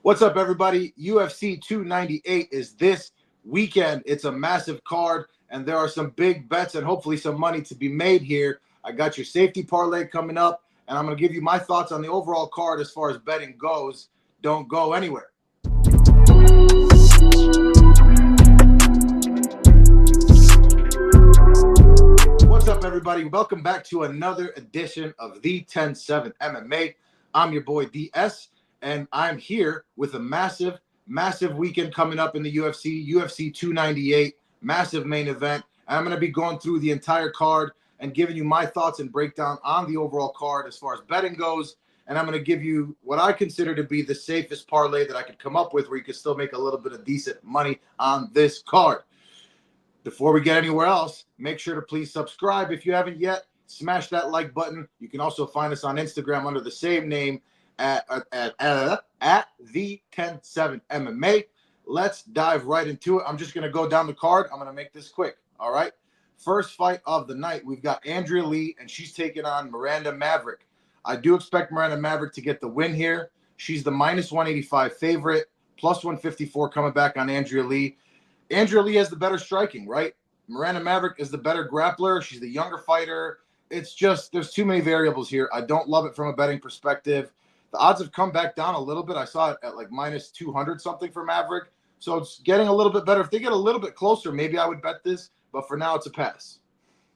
What's up, everybody? UFC 298 is this weekend. It's a massive card, and there are some big bets and hopefully some money to be made here. I got your safety parlay coming up, and I'm going to give you my thoughts on the overall card as far as betting goes. Don't go anywhere. What's up, everybody? Welcome back to another edition of the 10-7 MMA. I'm your boy DS. And I'm here with a massive weekend coming up in the UFC 298, massive main event. And I'm going to be going through the entire card and giving you my thoughts and breakdown on the overall card as far as betting goes. And I'm going to give you what I consider to be the safest parlay that I could come up with where you could still make a little bit of decent money on this card. Before we get anywhere else, make sure to please subscribe if you haven't yet. Smash that like button. You can also find us on Instagram under the same name, at the 10-7 MMA. Let's dive right into it. I'm just going to go down the card. I'm going to make this quick. All right. First fight of the night, we've got Andrea Lee, and she's taking on Miranda Maverick. I do expect Miranda Maverick to get the win here. She's the minus 185 favorite, plus 154 coming back on Andrea Lee. Andrea Lee has the better striking, right? Miranda Maverick is the better grappler. She's the younger fighter. It's just there's too many variables here. I don't love it from a betting perspective. The odds have come back down a little bit. I saw it at like minus 200 something for Maverick. So it's getting a little bit better. If they get a little bit closer, maybe I would bet this. But for now, it's a pass.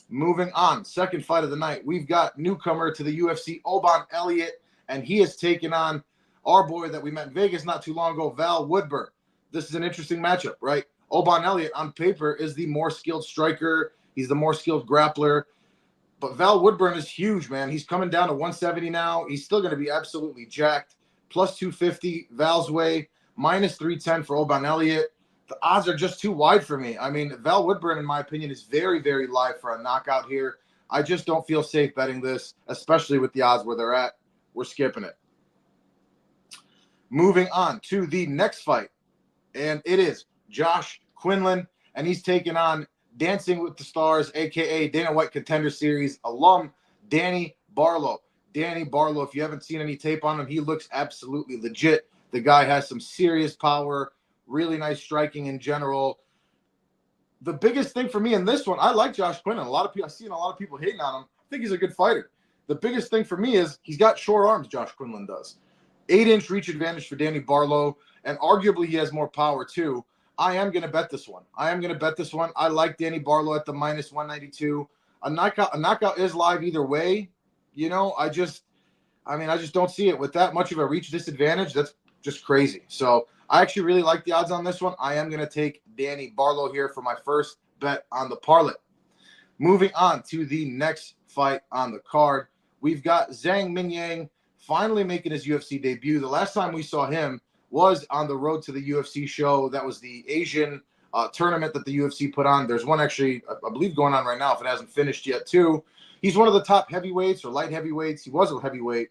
Moving on, second fight of the night. We've got newcomer to the UFC, Obon Elliott. And he has taken on our boy that we met in Vegas not too long ago, Val Woodburn. This is an interesting matchup, right? Obon Elliott on paper is the more skilled striker. He's the more skilled grappler. But Val Woodburn is huge, man. He's coming down to 170 now. He's still going to be absolutely jacked. Plus 250 Val's way. Minus 310 for Obon Elliott. The odds are just too wide for me. I mean, Val Woodburn, in my opinion, is very, very live for a knockout here. I just don't feel safe betting this, especially with the odds where they're at. We're skipping it. Moving on to the next fight. And it is Josh Quinlan. And he's taking on Dancing with the Stars, a.k.a. Dana White Contender Series alum, Danny Barlo. Danny Barlo, if you haven't seen any tape on him, he looks absolutely legit. The guy has some serious power, really nice striking in general. The biggest thing for me in this one, I like Josh Quinlan. I've seen a lot of people hating on him. I think he's a good fighter. The biggest thing for me is he's got short arms, Josh Quinlan does. 8-inch reach advantage for Danny Barlo, and arguably he has more power too. I am going to bet this one. I like Danny Barlo at the minus 192. A knockout is live either way. You know, I just don't see it with that much of a reach disadvantage. That's just crazy. So I actually really like the odds on this one. I am going to take Danny Barlo here for my first bet on the parlay. Moving on to the next fight on the card. We've got Zang Minyang finally making his UFC debut. The last time we saw him was on the road to the UFC show. That was the Asian tournament that the UFC put on. There's one actually, I believe, going on right now if it hasn't finished yet too. He's one of the top heavyweights or light heavyweights. He was a heavyweight,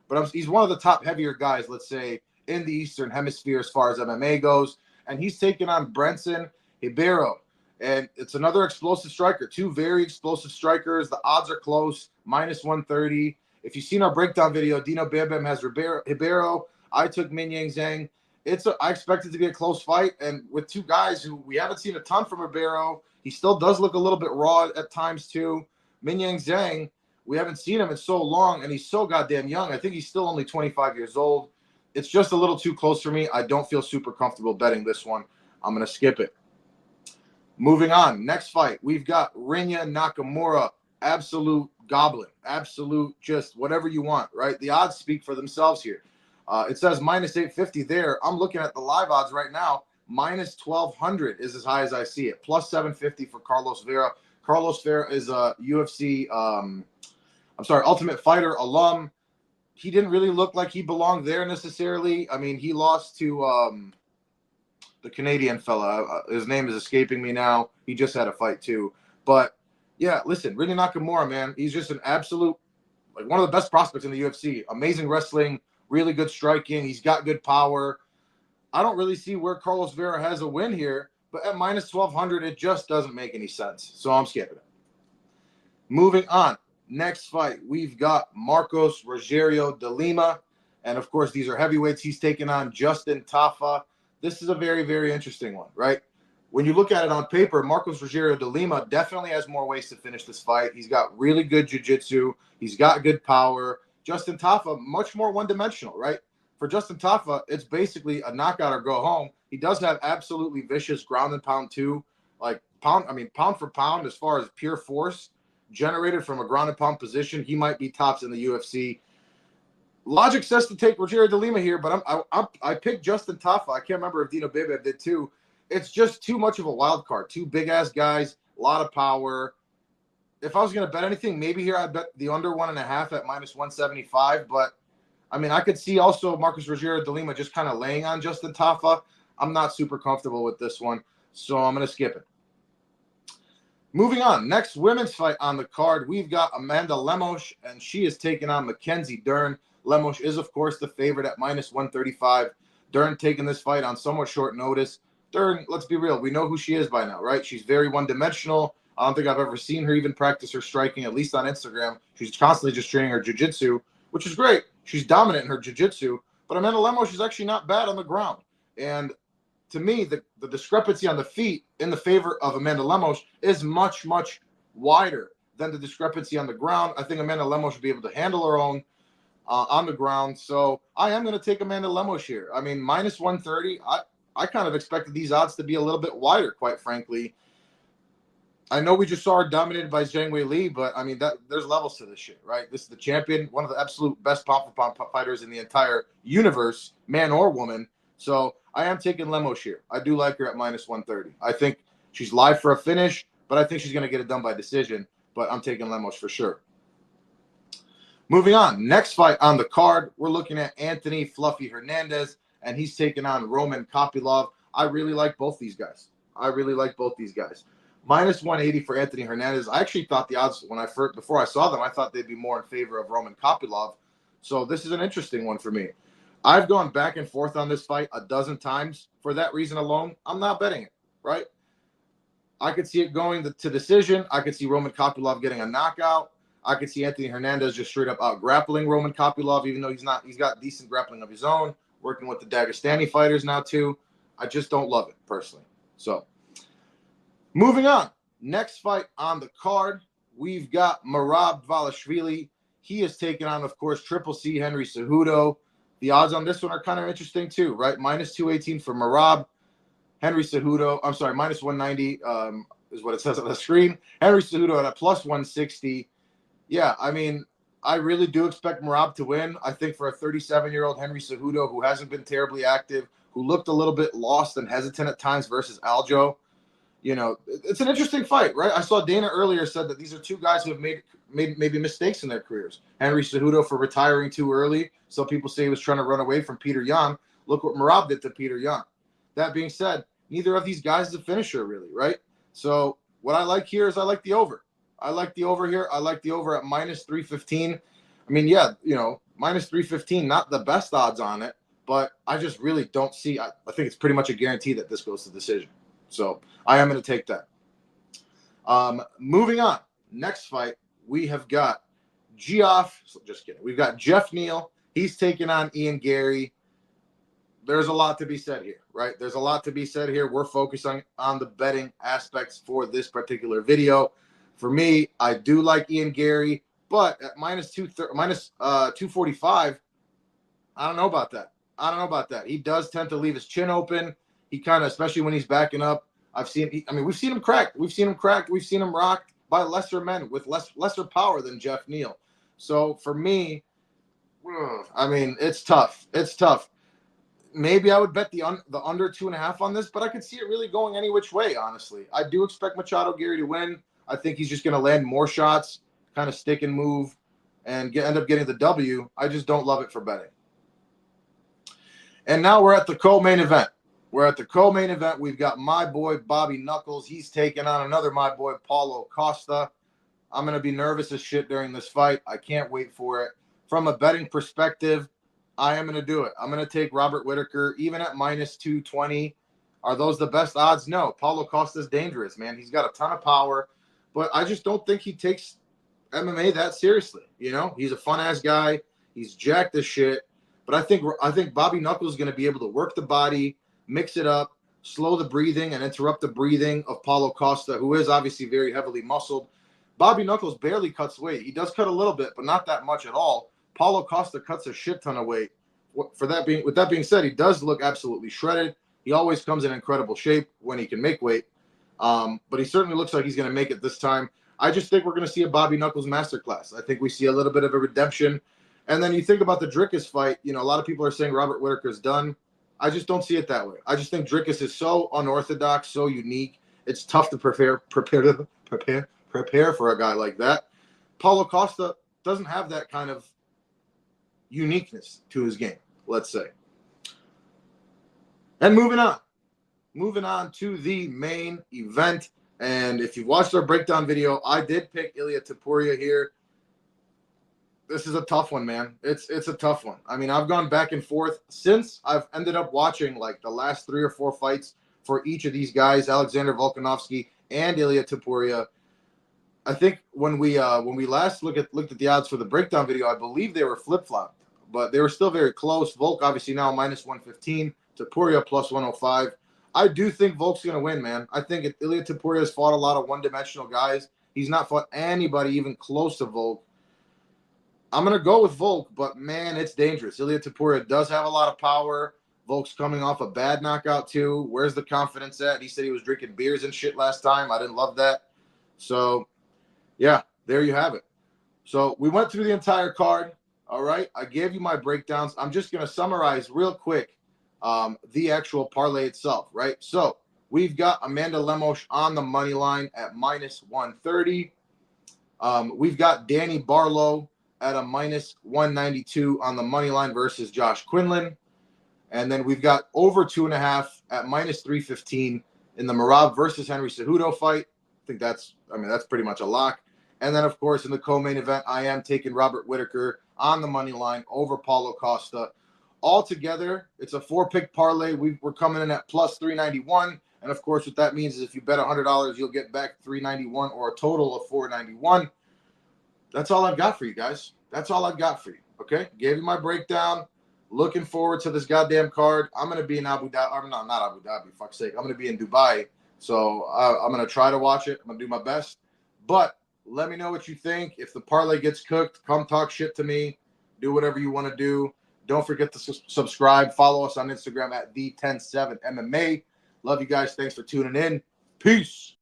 but he's one of the top heavier guys, let's say, in the Eastern Hemisphere as far as MMA goes. And he's taking on Brenson, Hiiro. And it's another explosive striker. Two very explosive strikers. The odds are close, minus 130. If you've seen our breakdown video, Dino Bam Bam has Hiiro. I took Minyang Zang. I expect it to be a close fight, and with two guys who we haven't seen a ton from Rogerio. He still does look a little bit raw at times too. Minyang Zang, we haven't seen him in so long, and he's so goddamn young. I think he's still only 25 years old. It's just a little too close for me. I don't feel super comfortable betting this one. I'm going to skip it. Moving on, next fight, we've got Rena Nakamura, absolute goblin, absolute just whatever you want, right? The odds speak for themselves here. It says minus 850 there. I'm looking at the live odds right now. Minus 1,200 is as high as I see it. Plus 750 for Carlos Vera. Carlos Vera is a UFC, Ultimate Fighter alum. He didn't really look like he belonged there necessarily. I mean, he lost to the Canadian fella. His name is escaping me now. He just had a fight too. But, yeah, listen, Rena Nakamura, man, he's just an absolute, like one of the best prospects in the UFC. Amazing wrestling. Really good striking. He's got good power. I don't really see where Carlos Vera has a win here, but at minus 1,200, it just doesn't make any sense. So I'm skipping it. Moving on. Next fight, we've got Marcos Rogerio de Lima. And, of course, these are heavyweights. He's taking on Justin Tafa. This is a very, very interesting one, right? When you look at it on paper, Marcos Rogerio de Lima definitely has more ways to finish this fight. He's got really good jiu-jitsu. He's got good power. Justin Tafa, much more one-dimensional, right? For Justin Tafa, it's basically a knockout or go home. He does have absolutely vicious ground and pound too. Like pound for pound, as far as pure force generated from a ground and pound position, he might be tops in the UFC. Logic says to take Rogerio de Lima here, but I picked Justin Tafa. I can't remember if Dino Bebe did too. It's just too much of a wild card. Two big-ass guys, a lot of power. If I was going to bet anything, maybe here I'd bet the under 1.5 at -175. But, I mean, I could see also Marcos Rogerio de Lima just kind of laying on Justin Tafa. I'm not super comfortable with this one, so I'm going to skip it. Moving on, next women's fight on the card, we've got Amanda Lemos, and she is taking on Mackenzie Dern. Lemos is, of course, the favorite at -135. Dern taking this fight on somewhat short notice. Dern, let's be real, we know who she is by now, right? She's very one-dimensional. I don't think I've ever seen her even practice her striking, at least on Instagram. She's constantly just training her jiu-jitsu, which is great. She's dominant in her jiu-jitsu, but Amanda Lemos is actually not bad on the ground. And to me, the discrepancy on the feet in the favor of Amanda Lemos is much, much wider than the discrepancy on the ground. I think Amanda Lemos should be able to handle her own on the ground. So I am going to take Amanda Lemos here. I mean, -130, I kind of expected these odds to be a little bit wider, quite frankly. I know we just saw her dominated by Zhang Weili, but I mean, there's levels to this shit, right? This is the champion, one of the absolute best pound-for-pound fighters in the entire universe, man or woman. So I am taking Lemos here. I do like her at -130. I think she's live for a finish, but I think she's going to get it done by decision. But I'm taking Lemos for sure. Moving on, next fight on the card, we're looking at Anthony Fluffy Hernandez, and he's taking on Roman Kopylov. I really like both these guys. -180 for Anthony Hernandez. I actually thought the odds before I saw them, I thought they'd be more in favor of Roman Kopylov. So this is an interesting one for me. I've gone back and forth on this fight a dozen times. For that reason alone, I'm not betting it, right? I could see it going to decision. I could see Roman Kopylov getting a knockout. I could see Anthony Hernandez just straight up out grappling Roman Kopylov, even though he's got decent grappling of his own, working with the Dagestani fighters now too. I just don't love it personally. So moving on, next fight on the card, we've got Morab Valashvili. He is taking on, of course, Triple C Henry Cejudo. The odds on this one are kind of interesting too, right? -218 for Morab. Henry Cejudo, I'm sorry, -190 is what it says on the screen. Henry Cejudo at a +160. Yeah, I mean, I really do expect Morab to win. I think for a 37-year-old Henry Cejudo who hasn't been terribly active, who looked a little bit lost and hesitant at times versus Aljo, you know, it's an interesting fight, right? I saw Dana earlier said that these are two guys who have made maybe mistakes in their careers. Henry Cejudo for retiring too early. Some people say he was trying to run away from Peter Yan. Look what Morab did to Peter Yan. That being said, neither of these guys is a finisher, really, right? So what I like here is I like the over. I like the over here. I like the over at -315. I mean, yeah, you know, -315, not the best odds on it, but I just really don't see. I think it's pretty much a guarantee that this goes to decision. So I am going to take that. Moving on, next fight, we have got just kidding. We've got Jeff Neal. He's taking on Ian Gary. There's a lot to be said here, right? There's a lot to be said here. We're focusing on the betting aspects for this particular video. For me, I do like Ian Gary, but at -245, I don't know about that. He does tend to leave his chin open. He kind of, especially when he's backing up, we've seen him cracked. We've seen him rocked by lesser men with lesser power than Jeff Neal. So for me, I mean, it's tough. Maybe I would bet the under 2.5 on this, but I could see it really going any which way, honestly. I do expect Machado Gary to win. I think he's just going to land more shots, kind of stick and move, and end up getting the W. I just don't love it for betting. And now we're at the co-main event. We've got my boy Bobby Knuckles. He's taking on another my boy Paulo Costa. I'm going to be nervous as shit during this fight. I can't wait for it. From a betting perspective, I am going to do it. I'm going to take Robert Whittaker, even at -220. Are those the best odds? No. Paulo Costa's dangerous, man. He's got a ton of power, but I just don't think he takes MMA that seriously. You know, he's a fun-ass guy. He's jacked as shit. But I think Bobby Knuckles is going to be able to work the body, mix it up, slow the breathing, and interrupt the breathing of Paulo Costa, who is obviously very heavily muscled. Bobby Knuckles barely cuts weight. He does cut a little bit, but not that much at all. Paulo Costa cuts a shit ton of weight. With that being said, he does look absolutely shredded. He always comes in incredible shape when he can make weight. But he certainly looks like he's going to make it this time. I just think we're going to see a Bobby Knuckles masterclass. I think we see a little bit of a redemption. And then you think about the Dricus fight. You know, a lot of people are saying Robert Whittaker's done. I just don't see it that way. I just think Dricus is so unorthodox, so unique. It's tough to prepare for a guy like that. Paulo Costa doesn't have that kind of uniqueness to his game, let's say. And moving on to the main event. And if you've watched our breakdown video, I did pick Elliott Topuria here. This is a tough one, man. It's a tough one. I mean, I've gone back and forth since I've ended up watching like the last 3 or 4 fights for each of these guys, Alexander Volkanovski and Elliott Topuria. I think when we last looked at the odds for the breakdown video, I believe they were flip-flopped, but they were still very close. Volk obviously now minus 115, Topuria plus 105. I do think Volk's going to win, man. I think Elliott Topuria has fought a lot of one-dimensional guys. He's not fought anybody even close to Volk. I'm going to go with Volk, but, man, it's dangerous. Elliott Topuria does have a lot of power. Volk's coming off a bad knockout, too. Where's the confidence at? He said he was drinking beers and shit last time. I didn't love that. So, yeah, there you have it. So we went through the entire card, all right? I gave you my breakdowns. I'm just going to summarize real quick the actual parlay itself, right? So we've got Amanda Lemos on the money line at minus 130. We've got Danny Barlo at a minus 192 on the money line versus Josh Quinlan. And then we've got over 2.5 at minus 315 in the Morab versus Henry Cejudo fight. I think that's pretty much a lock. And then, of course, in the co-main event, I am taking Robert Whittaker on the money line over Paulo Costa. Altogether, it's a 4-pick parlay. We're coming in at plus 391. And, of course, what that means is if you bet $100, you'll get back 391 or a total of 491. That's all I've got for you guys. That's all I've got for you, okay? Gave you my breakdown. Looking forward to this goddamn card. I'm going to be in Abu Dhabi. I'm not Abu Dhabi, fuck's sake. I'm going to be in Dubai. So I'm going to try to watch it. I'm going to do my best. But let me know what you think. If the parlay gets cooked, come talk shit to me. Do whatever you want to do. Don't forget to subscribe. Follow us on Instagram at the107MMA. Love you guys. Thanks for tuning in. Peace.